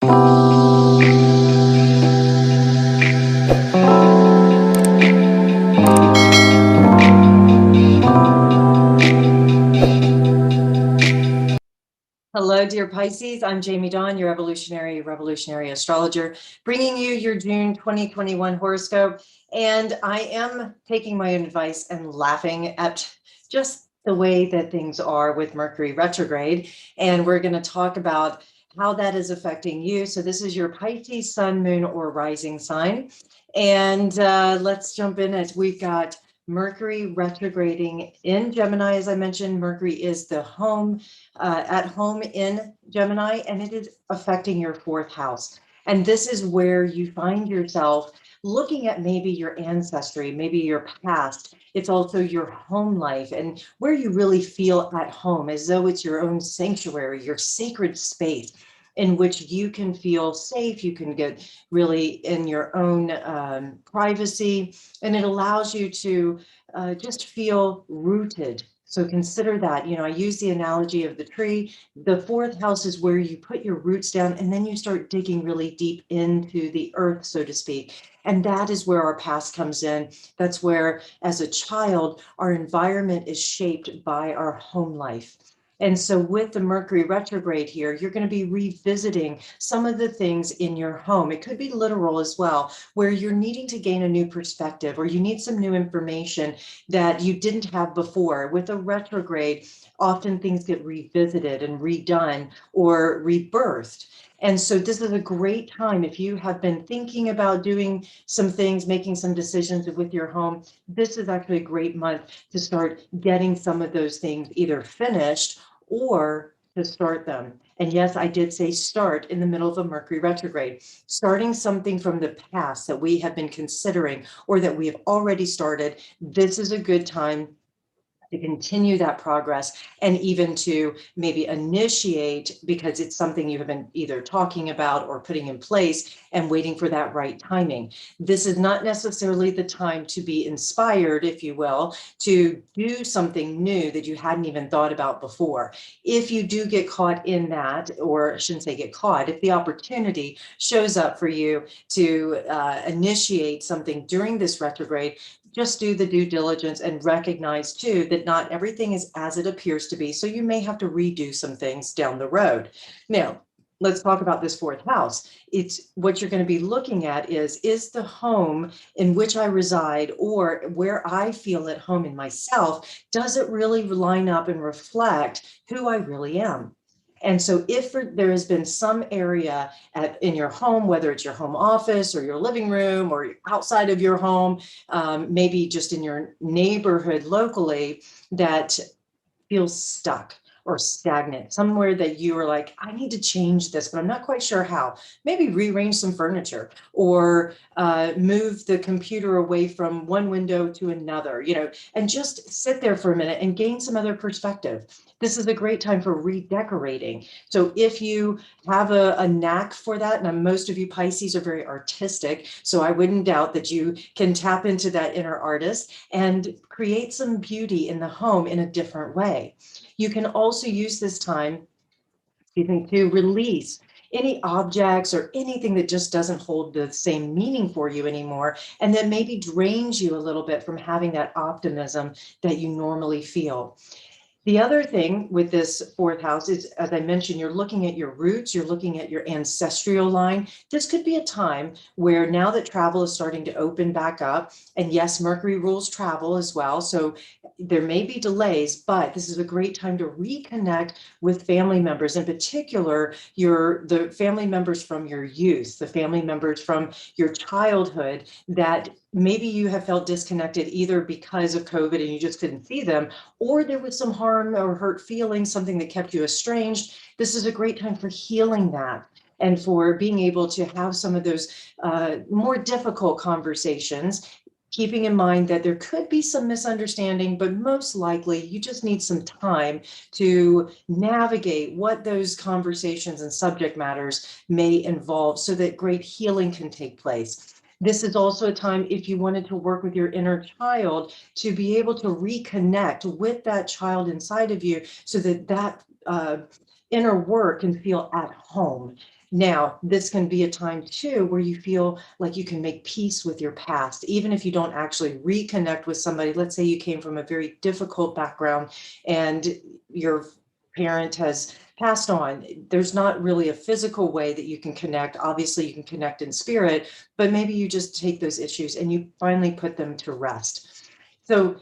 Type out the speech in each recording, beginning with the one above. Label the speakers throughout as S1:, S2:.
S1: Hello, dear Pisces. I'm Jamie Dawn, your revolutionary astrologer, bringing you your June 2021 horoscope. And I am taking my own advice and laughing at just the way that things are with Mercury retrograde. And we're going to talk about how that is affecting you. So this is your Pisces sun, moon, or rising sign. And let's jump in as we've got Mercury retrograding in Gemini. As I mentioned, Mercury is the at home in Gemini, and it is affecting your fourth house. And this is where you find yourself looking at maybe your ancestry, maybe your past. It's also your home life and where you really feel at home, as though it's your own sanctuary, your sacred space in which you can feel safe, you can get really in your own privacy, and it allows you to just feel rooted. So consider that. I use the analogy of the tree. The fourth house is where you put your roots down and then you start digging really deep into the earth, so to speak. And that is where our past comes in. That's where, as a child, our environment is shaped by our home life. And so with the Mercury retrograde here, you're going to be revisiting some of the things in your home. It could be literal as well, where you're needing to gain a new perspective or you need some new information that you didn't have before. With a retrograde, often things get revisited and redone or rebirthed. And so this is a great time if you have been thinking about doing some things, making some decisions with your home. This is actually a great month to start getting some of those things either finished or to start them. And yes, I did say start in the middle of a Mercury retrograde, starting something from the past that we have been considering or that we have already started. This is a good time to continue that progress and even to maybe initiate, because it's something you have been either talking about or putting in place and waiting for that right timing. This is not necessarily the time to be inspired, if you will, to do something new that you hadn't even thought about before. If you do get caught in that, or I shouldn't say get caught, if the opportunity shows up for you to initiate something during this retrograde, just do the due diligence and recognize too that not everything is as it appears to be. So you may have to redo some things down the road. Now, let's talk about this fourth house. It's what you're going to be looking at is the home in which I reside or where I feel at home in myself, does it really line up and reflect who I really am? And so if there has been some area in your home, whether it's your home office or your living room or outside of your home, maybe just in your neighborhood locally, that feels stuck or stagnant, somewhere that you are like, I need to change this, but I'm not quite sure how. Maybe rearrange some furniture or move the computer away from one window to another, and just sit there for a minute and gain some other perspective. This is a great time for redecorating. So if you have a knack for that, and most of you Pisces are very artistic, so I wouldn't doubt that you can tap into that inner artist and create some beauty in the home in a different way. You can also use this time, to release any objects or anything that just doesn't hold the same meaning for you anymore, and that maybe drains you a little bit from having that optimism that you normally feel. The other thing with this fourth house is, as I mentioned, you're looking at your roots, you're looking at your ancestral line. This could be a time where now that travel is starting to open back up, and yes, Mercury rules travel as well, so there may be delays, but this is a great time to reconnect with family members, in particular, the family members from your youth, the family members from your childhood that maybe you have felt disconnected either because of COVID and you just couldn't see them, or there was some harm or hurt feelings, something that kept you estranged. This is a great time for healing that and for being able to have some of those more difficult conversations, keeping in mind that there could be some misunderstanding, but most likely you just need some time to navigate what those conversations and subject matters may involve so that great healing can take place. This is also a time, if you wanted to work with your inner child, to be able to reconnect with that child inside of you so that inner work can feel at home. Now, this can be a time too where you feel like you can make peace with your past, even if you don't actually reconnect with somebody. Let's say you came from a very difficult background and your parent has passed on. There's not really a physical way that you can connect. Obviously, you can connect in spirit, but maybe you just take those issues and you finally put them to rest. So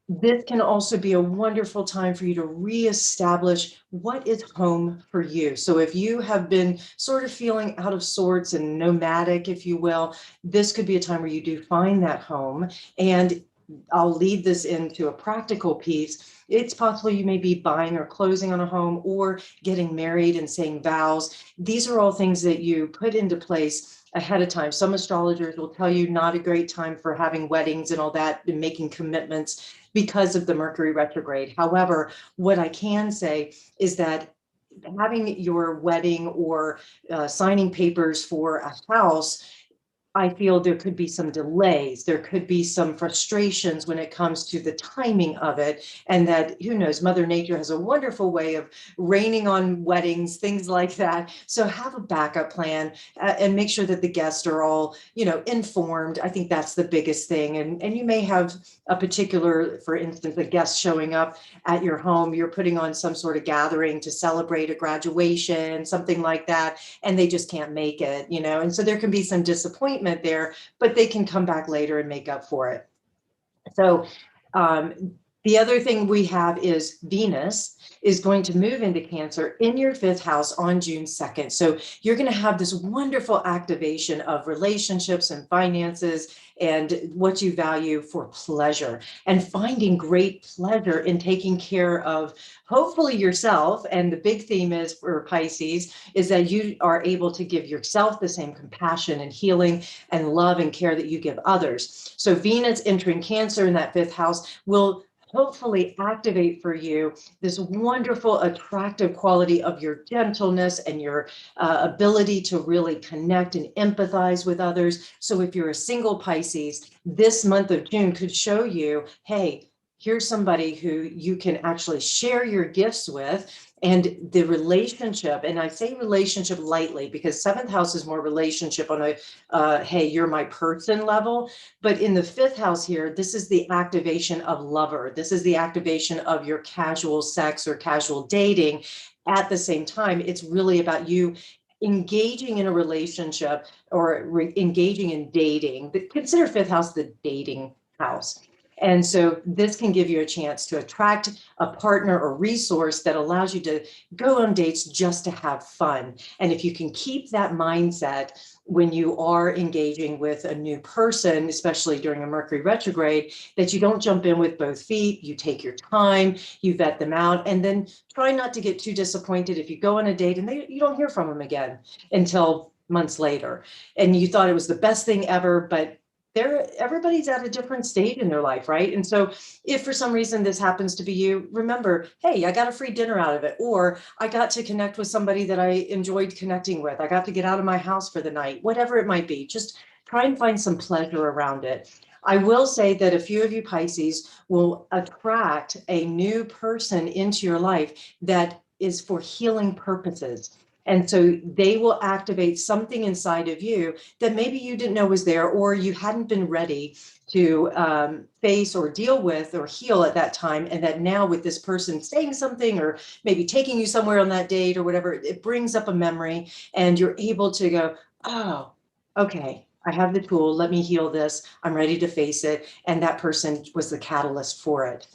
S1: this can also be a wonderful time for you to reestablish what is home for you. So if you have been sort of feeling out of sorts and nomadic, if you will, this could be a time where you do find that home. And I'll lead this into a practical piece. It's possible you may be buying or closing on a home or getting married and saying vows. These are all things that you put into place ahead of time. Some astrologers will tell you not a great time for having weddings and all that and making commitments because of the Mercury retrograde. However, what I can say is that having your wedding or signing papers for a house, I feel there could be some delays. There could be some frustrations when it comes to the timing of it. And that, who knows, Mother Nature has a wonderful way of raining on weddings, things like that. So have a backup plan and make sure that the guests are all, informed. I think that's the biggest thing. And you may have a particular, for instance, a guest showing up at your home. You're putting on some sort of gathering to celebrate a graduation, something like that, and they just can't make it, and so there can be some disappointment there, but they can come back later and make up for it. So the other thing we have is Venus is going to move into Cancer in your fifth house on June 2nd. So you're going to have this wonderful activation of relationships and finances and what you value for pleasure and finding great pleasure in taking care of hopefully yourself. And the big theme is for Pisces is that you are able to give yourself the same compassion and healing and love and care that you give others. So Venus entering Cancer in that fifth house will hopefully activate for you this wonderful, attractive quality of your gentleness and your ability to really connect and empathize with others. So if you're a single Pisces, this month of June could show you, hey, here's somebody who you can actually share your gifts with. And the relationship, and I say relationship lightly because seventh house is more relationship on a, hey, you're my person level. But in the fifth house here, this is the activation of lover. This is the activation of your casual sex or casual dating. At the same time, it's really about you engaging in a relationship or engaging in dating. But consider fifth house the dating house. And so this can give you a chance to attract a partner or resource that allows you to go on dates just to have fun. And if you can keep that mindset when you are engaging with a new person, especially during a Mercury retrograde, that you don't jump in with both feet, you take your time, you vet them out, and then try not to get too disappointed if you go on a date and you don't hear from them again until months later. And you thought it was the best thing ever, but everybody's at a different stage in their life, right? And so if for some reason this happens to be you, remember, hey, I got a free dinner out of it, or I got to connect with somebody that I enjoyed connecting with. I got to get out of my house for the night, whatever it might be. Just try and find some pleasure around it. I will say that a few of you Pisces will attract a new person into your life that is for healing purposes. And so they will activate something inside of you that maybe you didn't know was there, or you hadn't been ready to face or deal with or heal at that time. And that now with this person saying something or maybe taking you somewhere on that date or whatever, it brings up a memory and you're able to go, oh, okay, I have the tool. Let me heal this. I'm ready to face it. And that person was the catalyst for it.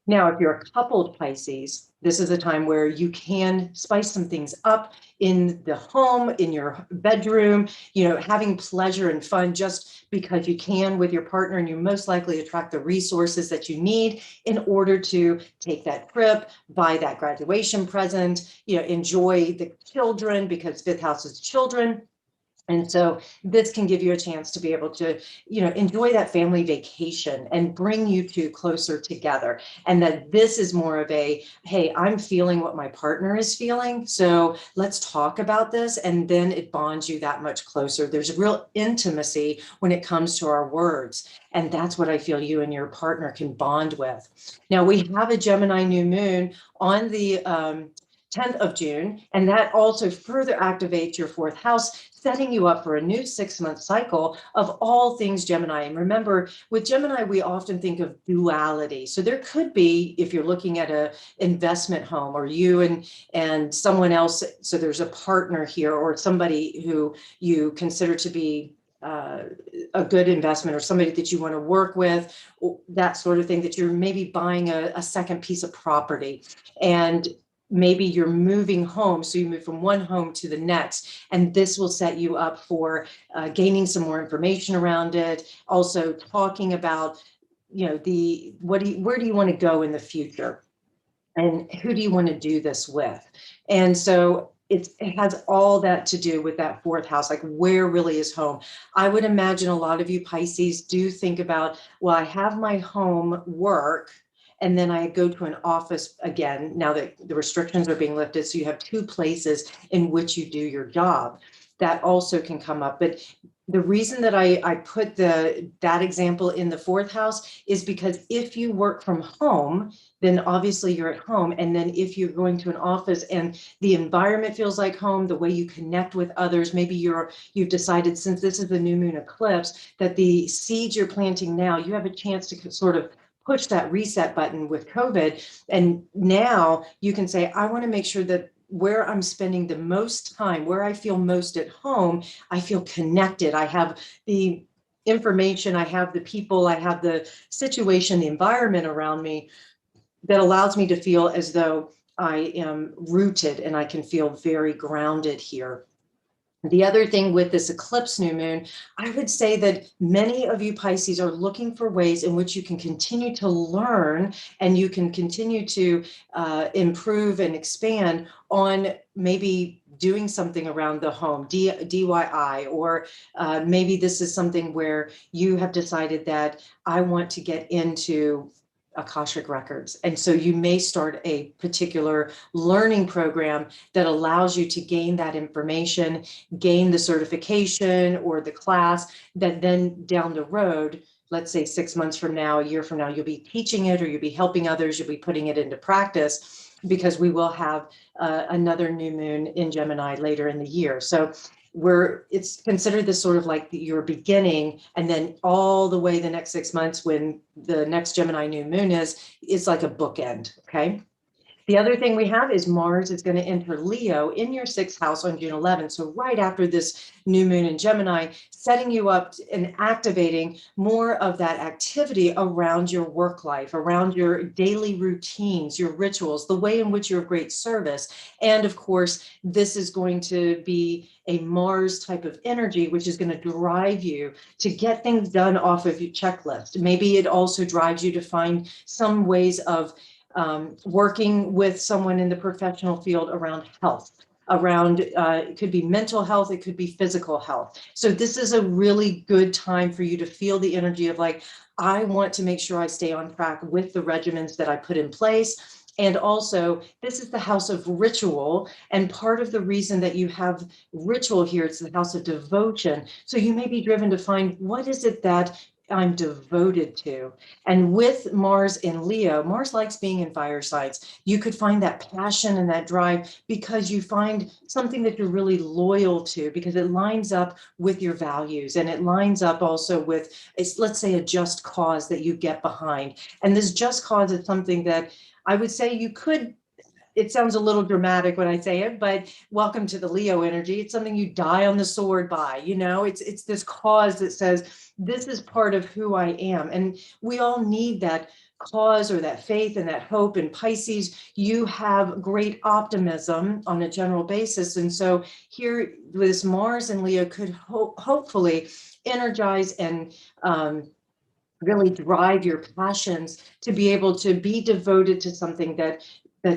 S1: Now, if you're a coupled Pisces, this is a time where you can spice some things up in the home, in your bedroom, having pleasure and fun just because you can with your partner, and you most likely attract the resources that you need in order to take that trip, buy that graduation present, enjoy the children because fifth house is children. And so this can give you a chance to be able to, enjoy that family vacation and bring you two closer together. And that this is more of a, hey, I'm feeling what my partner is feeling. So let's talk about this. And then it bonds you that much closer. There's a real intimacy when it comes to our words. And that's what I feel you and your partner can bond with. Now we have a Gemini new moon on the 10th of June, and that also further activates your fourth house, setting you up for a new 6-month cycle of all things Gemini. And remember, with Gemini, we often think of duality. So there could be, if you're looking at a investment home, or you and someone else, so there's a partner here, or somebody who you consider to be a good investment, or somebody that you want to work with, that sort of thing, that you're maybe buying a second piece of property, and maybe you're moving home. So you move from one home to the next, and this will set you up for gaining some more information around it. Also talking about, where do you want to go in the future? And who do you want to do this with? And so it has all that to do with that fourth house, like where really is home. I would imagine a lot of you Pisces do think about, well, I have my home work, and then I go to an office again, now that the restrictions are being lifted. So you have two places in which you do your job. That also can come up. But the reason that I put that example in the fourth house is because if you work from home, then obviously you're at home. And then if you're going to an office and the environment feels like home, the way you connect with others, maybe you've decided, since this is the new moon eclipse, that the seeds you're planting now, you have a chance to sort of push that reset button with COVID. And now you can say, I want to make sure that where I'm spending the most time, where I feel most at home, I feel connected. I have the information, I have the people, I have the situation, the environment around me that allows me to feel as though I am rooted and I can feel very grounded here. The other thing with this eclipse new moon, I would say that many of you Pisces are looking for ways in which you can continue to learn, and you can continue to improve and expand on maybe doing something around the home, DIY, or maybe this is something where you have decided that I want to get into Akashic records. And so you may start a particular learning program that allows you to gain that information, gain the certification or the class, that then down the road, let's say 6 months from now, a year from now, you'll be teaching it, or you'll be helping others, you'll be putting it into practice, because we will have another new moon in Gemini later in the year. So it's considered this sort of like your beginning, and then all the way the next 6 months when the next Gemini new moon is like a bookend. Okay. The other thing we have is Mars is going to enter Leo in your 6th house on June 11th. So right after this new moon in Gemini, setting you up and activating more of that activity around your work life, around your daily routines, your rituals, the way in which you're of great service. And of course, this is going to be a Mars type of energy, which is going to drive you to get things done off of your checklist. Maybe it also drives you to find some ways of working with someone in the professional field around health, around it could be mental health, it could be physical health. So this is a really good time for you to feel the energy of like, I want to make sure I stay on track with the regimens that I put in place. And also, this is the house of ritual. And part of the reason that you have ritual here, it's the house of devotion. So you may be driven to find, what is it that I'm devoted to? And with Mars in Leo, Mars likes being in fire signs. You could find that passion and that drive because you find something that you're really loyal to, because it lines up with your values, and it lines up also with, let's say, a just cause that you get behind. And this just cause is something that I would say you could, it sounds a little dramatic when I say it, but welcome to the Leo energy. It's something you die on the sword by, it's this cause that says, this is part of who I am. And we all need that cause or that faith and that hope. And Pisces, you have great optimism on a general basis. And so here, this Mars and Leo could hopefully energize and really drive your passions to be able to be devoted to something that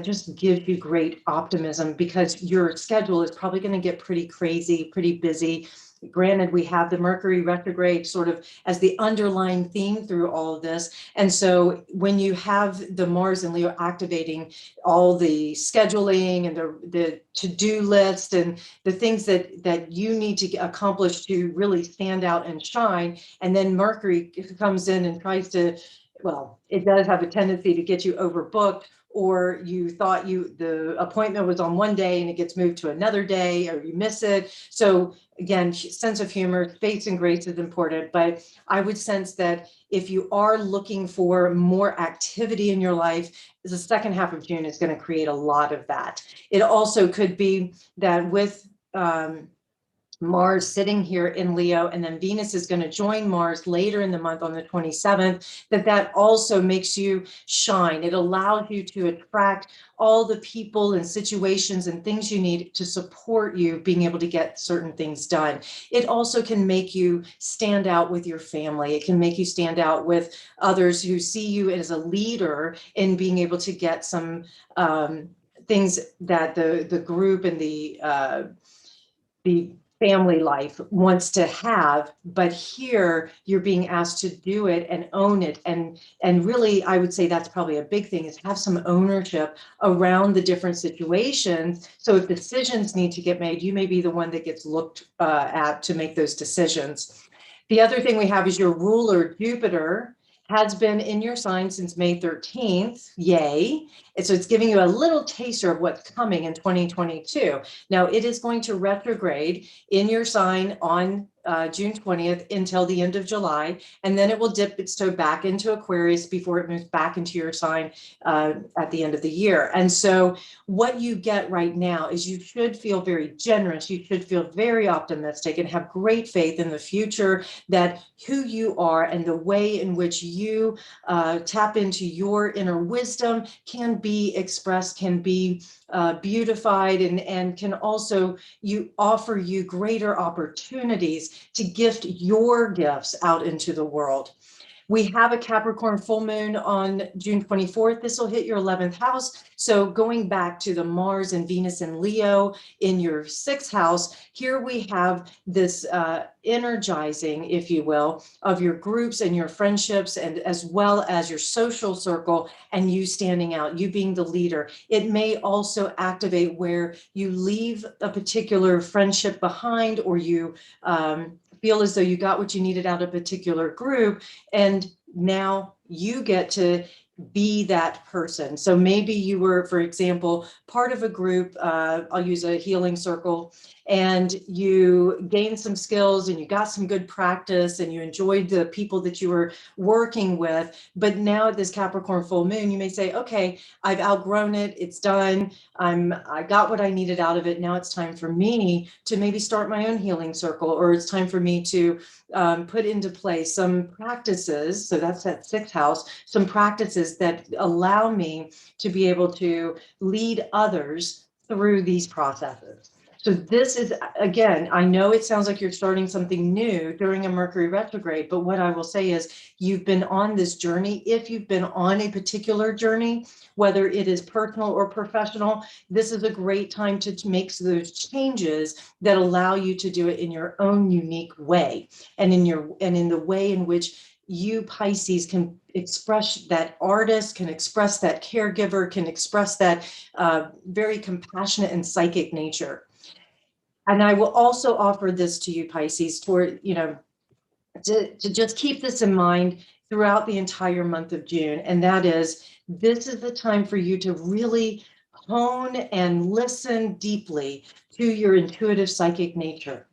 S1: just gives you great optimism, because your schedule is probably going to get pretty crazy, pretty busy. Granted, we have the Mercury retrograde sort of as the underlying theme through all of this. And so when you have the Mars and Leo activating all the scheduling and the to-do list and the things that you need to accomplish to really stand out and shine, and then Mercury comes in and tries to, well, it does have a tendency to get you overbooked, or you thought the appointment was on one day and it gets moved to another day, or you miss it. So again, sense of humor, space and grace is important, but I would sense that if you are looking for more activity in your life, the second half of June is going to create a lot of that. It also could be that with Mars sitting here in Leo, and then Venus is going to join Mars later in the month on the 27th, that also makes you shine. It allows you to attract all the people and situations and things you need to support you being able to get certain things done. It also can make you stand out with your family. It can make you stand out with others who see you as a leader in being able to get some things that the group and the family life wants to have, but here you're being asked to do it and own it. And really, I would say that's probably a big thing, is have some ownership around the different situations. So if decisions need to get made, you may be the one that gets looked at to make those decisions. The other thing we have is your ruler, Jupiter, has been in your sign since May 13th. Yay. And so it's giving you a little taster of what's coming in 2022. Now it is going to retrograde in your sign on June 20th until the end of July, and then it will dip its toe back into Aquarius before it moves back into your sign at the end of the year. And so what you get right now is you should feel very generous. You should feel very optimistic and have great faith in the future, that who you are and the way in which you tap into your inner wisdom can be expressed, can be beautified, and can also offer you greater opportunities to gift your gifts out into the world. We have a Capricorn full moon on June 24th. This will hit your 11th house. So going back to the Mars and Venus and Leo in your 6th house, here we have this energizing, if you will, of your groups and your friendships, and as well as your social circle, and you standing out, you being the leader. It may also activate where you leave a particular friendship behind, or you feel as though you got what you needed out of a particular group, and now you get to be that person. So maybe you were, for example, part of a group, I'll use a healing circle, and you gained some skills and you got some good practice and you enjoyed the people that you were working with. But now at this Capricorn full moon, you may say, okay, I've outgrown it. It's done. I got what I needed out of it. Now it's time for me to maybe start my own healing circle, or it's time for me to put into place some practices. So that's that 6th house, some practices that allow me to be able to lead others through these processes. So this is, again, I know it sounds like you're starting something new during a Mercury retrograde, but what I will say is you've been on this journey. If you've been on a particular journey, whether it is personal or professional, this is a great time to make those changes that allow you to do it in your own unique way, and in the way in which you, Pisces, can express that artist, can express that caregiver, can express that very compassionate and psychic nature. And I will also offer this to you, Pisces, to just keep this in mind throughout the entire month of June. And that is, this is the time for you to really hone and listen deeply to your intuitive psychic nature.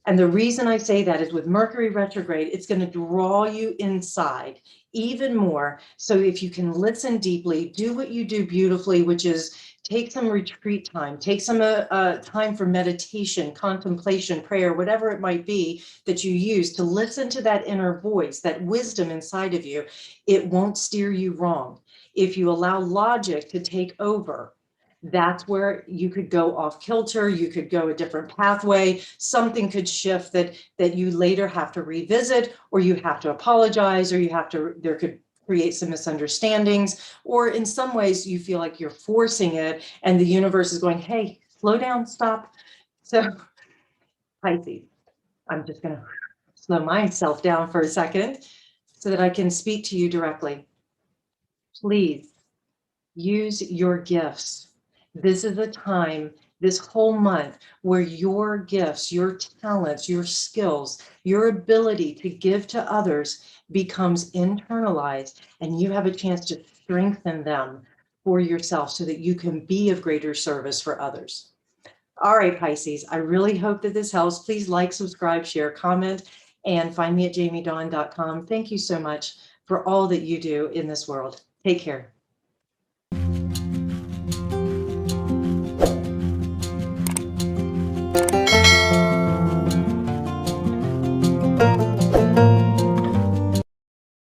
S1: And the reason I say that is with Mercury retrograde, it's going to draw you inside even more. So if you can listen deeply, do what you do beautifully, which is take some retreat time, take some time for meditation, contemplation, prayer, whatever it might be that you use to listen to that inner voice, that wisdom inside of you. It won't steer you wrong. If you allow logic to take over, that's where you could go off kilter. You could go a different pathway. Something could shift that you later have to revisit, or you have to apologize, or there could create some misunderstandings, or in some ways you feel like you're forcing it and the universe is going, hey, slow down, stop. So Pisces, I'm just going to slow myself down for a second so that I can speak to you directly. Please use your gifts. This is a time, this whole month, where your gifts, your talents, your skills, your ability to give to others becomes internalized, and you have a chance to strengthen them for yourself so that you can be of greater service for others. All right, Pisces, I really hope that this helps. Please like, subscribe, share, comment, and find me at jamiedawn.com. Thank you so much for all that you do in this world. Take care.